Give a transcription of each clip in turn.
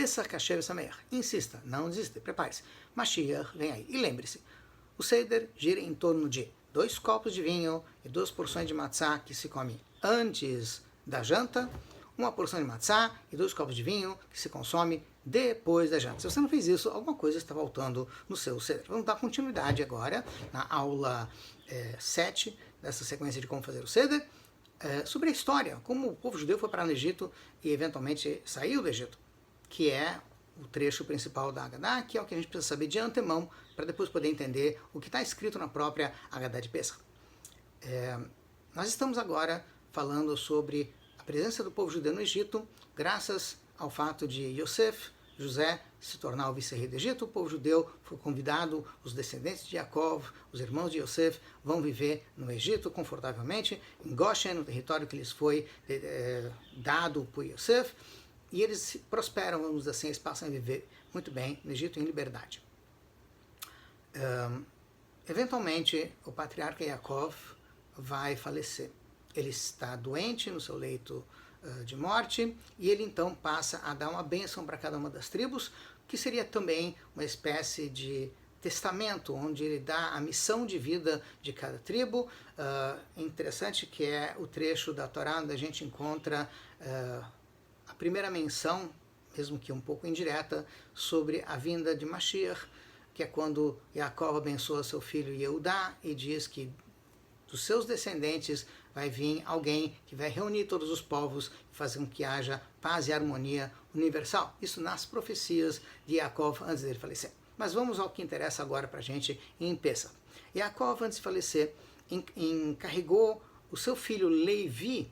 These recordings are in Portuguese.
Pesach Hashem Sameach. Insista, não desista, prepare-se. Mashiach vem aí. E lembre-se, o Seder gira em torno de 2 copos de vinho e 2 porções de matzá que se come antes da janta, 1 porção de matzá e 2 copos de vinho que se consome depois da janta. Se você não fez isso, alguma coisa está faltando no seu Seder. Vamos dar continuidade agora na aula 7 dessa sequência de como fazer o Seder, sobre a história, como o povo judeu foi para o Egito e eventualmente saiu do Egito, que é o trecho principal da Haggadah, que é o que a gente precisa saber de antemão, para depois poder entender o que está escrito na própria Haggadah de Pesach. Nós estamos agora falando sobre a presença do povo judeu no Egito, graças ao fato de Yosef, José, se tornar o vice-rei do Egito. O povo judeu foi convidado, os descendentes de Jacob, os irmãos de Yosef, vão viver no Egito confortavelmente, em Goshen, no território que lhes foi dado por Yosef, e eles prosperam, vamos dizer assim, eles passam a viver muito bem no Egito em liberdade. Eventualmente, o patriarca Yaakov vai falecer. Ele está doente no seu leito de morte, e ele então passa a dar uma bênção para cada uma das tribos, que seria também uma espécie de testamento, onde ele dá a missão de vida de cada tribo. Interessante que é o trecho da Torá onde a gente encontra a primeira menção, mesmo que um pouco indireta, sobre a vinda de Mashiach, que é quando Yaakov abençoa seu filho Yehudá e diz que dos seus descendentes vai vir alguém que vai reunir todos os povos e fazer com que haja paz e harmonia universal. Isso nas profecias de Yaakov antes dele falecer. Mas vamos ao que interessa agora para a gente em Pesach. Yaakov, antes de falecer, encarregou o seu filho Levi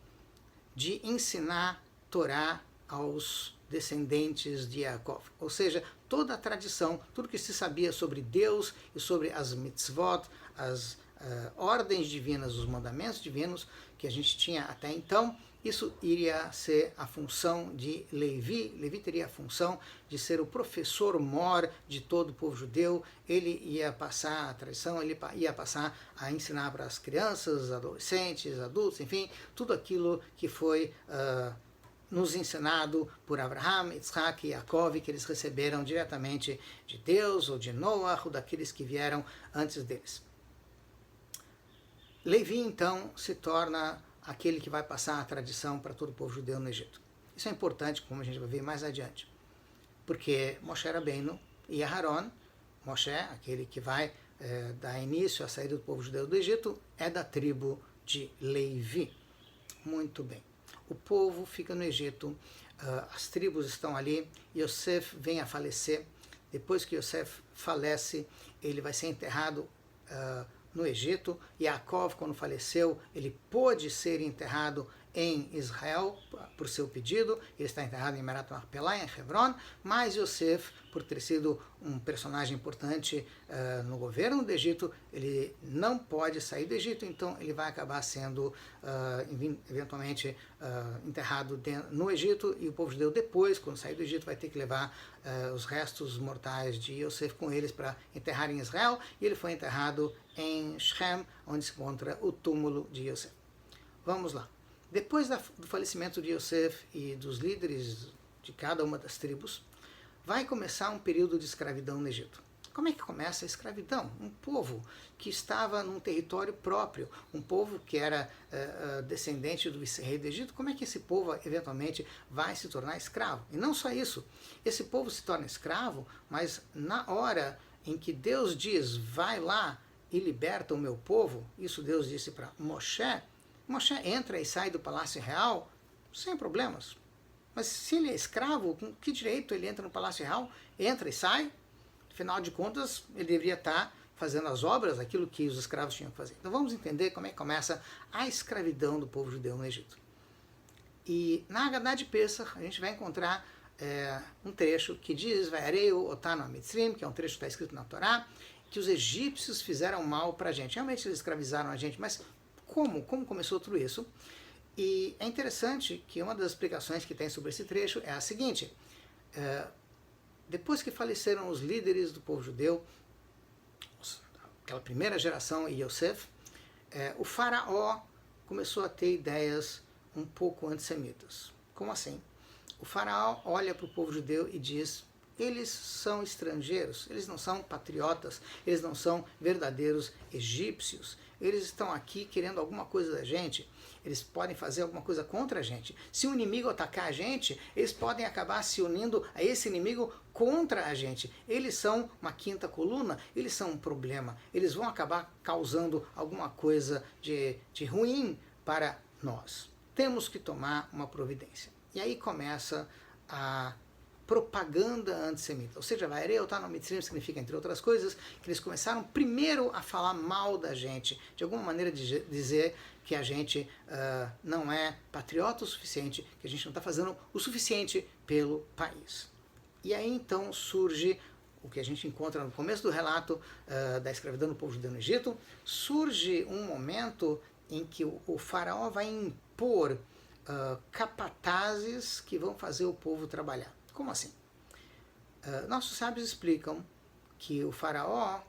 de ensinar Torá aos descendentes de Yaakov. Ou seja, toda a tradição, tudo que se sabia sobre Deus e sobre as mitzvot, as ordens divinas, os mandamentos divinos que a gente tinha até então, isso iria ser a função de Levi. Levi teria a função de ser o professor mor de todo o povo judeu. Ele ia passar a tradição, ele ia passar a ensinar para as crianças, adolescentes, adultos, enfim, tudo aquilo que foi nos ensinado por Abraham, Yitzhak e Yaakov, que eles receberam diretamente de Deus, ou de Noah, ou daqueles que vieram antes deles. Levi, então, se torna aquele que vai passar a tradição para todo o povo judeu no Egito. Isso é importante, como a gente vai ver mais adiante, porque Moshe Rabbeinu e Aharon, Moshe, aquele que vai dar início à saída do povo judeu do Egito, é da tribo de Levi. Muito bem. O povo fica no Egito, as tribos estão ali, Yosef vem a falecer. Depois que Yosef falece, ele vai ser enterrado no Egito. Yaakov, quando faleceu, ele pôde ser enterrado em Israel por seu pedido. Ele está enterrado em Merat Marpelá, em Hebron, mas Yosef, por ter sido um personagem importante no governo do Egito, ele não pode sair do Egito, então ele vai acabar sendo eventualmente enterrado no Egito, e o povo judeu depois, quando sair do Egito, vai ter que levar os restos mortais de Yosef com eles para enterrar em Israel, e ele foi enterrado em Shem, onde se encontra o túmulo de Yosef. Vamos lá. Depois do falecimento de Yosef e dos líderes de cada uma das tribos, vai começar um período de escravidão no Egito. Como é que começa a escravidão? Um povo que estava num território próprio, um povo que era descendente do vice-rei do Egito, como é que esse povo eventualmente vai se tornar escravo? E não só isso, esse povo se torna escravo, mas na hora em que Deus diz, vai lá e liberta o meu povo, isso Deus disse para Moshe, Moshe entra e sai do palácio real sem problemas. Mas se ele é escravo, com que direito ele entra no palácio real, entra e sai? Afinal de contas, ele deveria estar fazendo as obras, aquilo que os escravos tinham que fazer. Então vamos entender como é que começa a escravidão do povo judeu no Egito. E na Haggadah de Pesach a gente vai encontrar um trecho que diz, Vayareu otanu ha-mitzrim, que é um trecho que está escrito na Torá, que os egípcios fizeram mal para a gente. Realmente eles escravizaram a gente, mas como começou tudo isso? E é interessante que uma das explicações que tem sobre esse trecho é a seguinte: depois que faleceram os líderes do povo judeu, aquela primeira geração e Yosef, o faraó começou a ter ideias um pouco antissemitas. Como assim? O faraó olha para o povo judeu e diz: eles são estrangeiros, eles não são patriotas, eles não são verdadeiros egípcios, eles estão aqui querendo alguma coisa da gente, eles podem fazer alguma coisa contra a gente. Se o inimigo atacar a gente, eles podem acabar se unindo a esse inimigo contra a gente. Eles são uma quinta coluna, eles são um problema, eles vão acabar causando alguma coisa de ruim para nós. Temos que tomar uma providência. E aí começa a propaganda antissemita. Ou seja, Vaereu tá no Mitzrim significa, entre outras coisas, que eles começaram primeiro a falar mal da gente, de alguma maneira de dizer que a gente não é patriota o suficiente, que a gente não está fazendo o suficiente pelo país. E aí então surge o que a gente encontra no começo do relato da escravidão do povo judeu no Egito, surge um momento em que o faraó vai impor capatazes que vão fazer o povo trabalhar. Como assim? Nossos sábios explicam que o faraó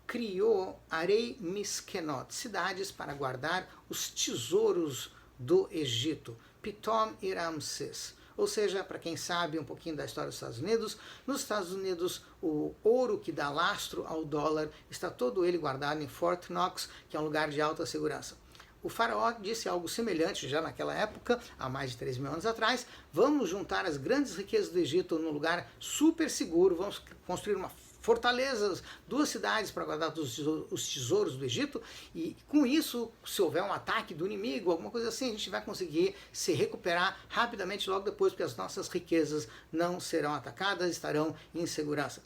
criou Arei Miskenot, cidades para guardar os tesouros do Egito, Pitom e Ramsés. Ou seja, para quem sabe um pouquinho da história dos Estados Unidos, nos Estados Unidos o ouro que dá lastro ao dólar está todo ele guardado em Fort Knox, que é um lugar de alta segurança. O faraó disse algo semelhante já naquela época, há mais de 3.000 anos atrás: vamos juntar as grandes riquezas do Egito num lugar super seguro, vamos construir uma fortalezas, 2 cidades para guardar os tesouros do Egito, e com isso, se houver um ataque do inimigo, alguma coisa assim, a gente vai conseguir se recuperar rapidamente logo depois, porque as nossas riquezas não serão atacadas, estarão em segurança.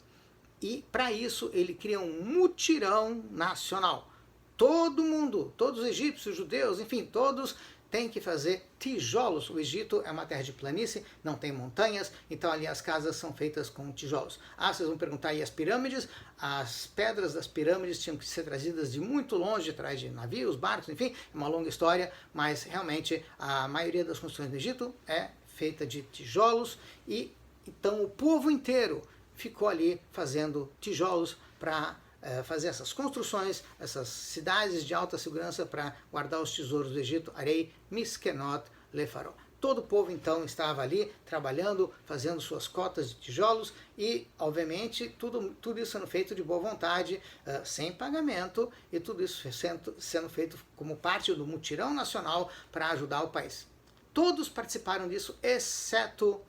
E para isso ele cria um mutirão nacional. Todo mundo, todos os egípcios, judeus, enfim, todos têm que fazer tijolos. O Egito é uma terra de planície, não tem montanhas, então ali as casas são feitas com tijolos. Vocês vão perguntar, e as pirâmides? As pedras das pirâmides tinham que ser trazidas de muito longe, atrás de navios, barcos, enfim, é uma longa história, mas realmente a maioria das construções do Egito é feita de tijolos, e então o povo inteiro ficou ali fazendo tijolos para fazer essas construções, essas cidades de alta segurança para guardar os tesouros do Egito, Arei Miskenot Lefaró. Todo o povo então estava ali trabalhando, fazendo suas cotas de tijolos e, obviamente, tudo isso sendo feito de boa vontade, sem pagamento, e tudo isso sendo feito como parte do mutirão nacional para ajudar o país. Todos participaram disso, exceto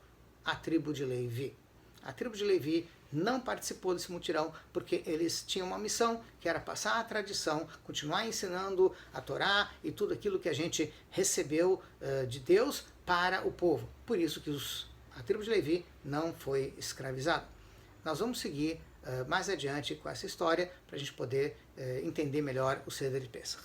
a tribo de Levi. A tribo de Levi não participou desse mutirão porque eles tinham uma missão, que era passar a tradição, continuar ensinando a Torá e tudo aquilo que a gente recebeu de Deus para o povo. Por isso que a tribo de Levi não foi escravizada. Nós vamos seguir mais adiante com essa história para a gente poder entender melhor o Seder de Pessach.